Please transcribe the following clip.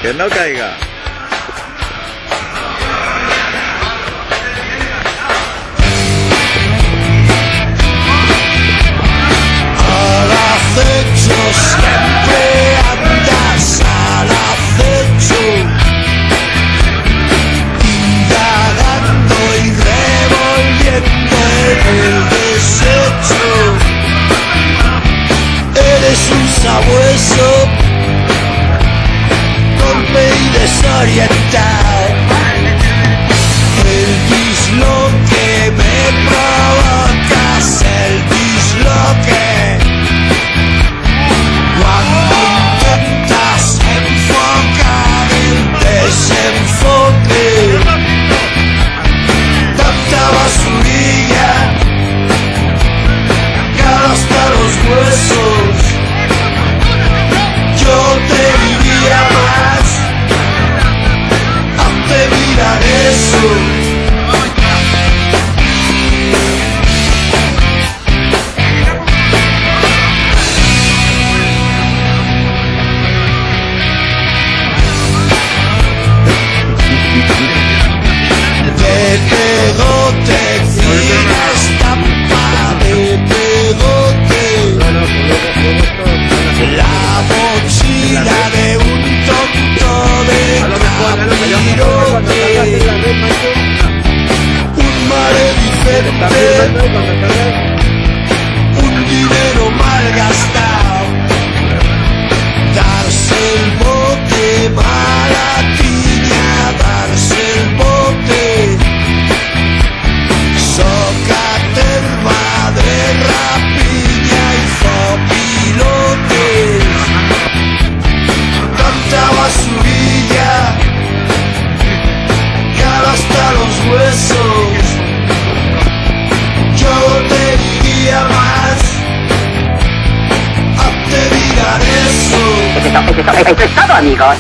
Que no caiga. Al acecho, siempre andas al acecho, indagando y revolviendo en el desecho. Eres un sabueso, torpe y desorientado. El disloque me provocas, el disloque. Cuando intentas enfocar el desenfoque, tanta basurilla que hasta los huesos. Yo te diría más, hazte mirar eso. De pegote, fina estampa de pegote, la mochila de un tonto de capirote, un maledicente, un dinero mal gastado, darse el bote, mala tiña, darse el bote, socaterva de rapiña y zopilotes, tanta basurilla que hasta los huesos. Yo te diría más, hazte mirar eso. Esto es todo, amigos.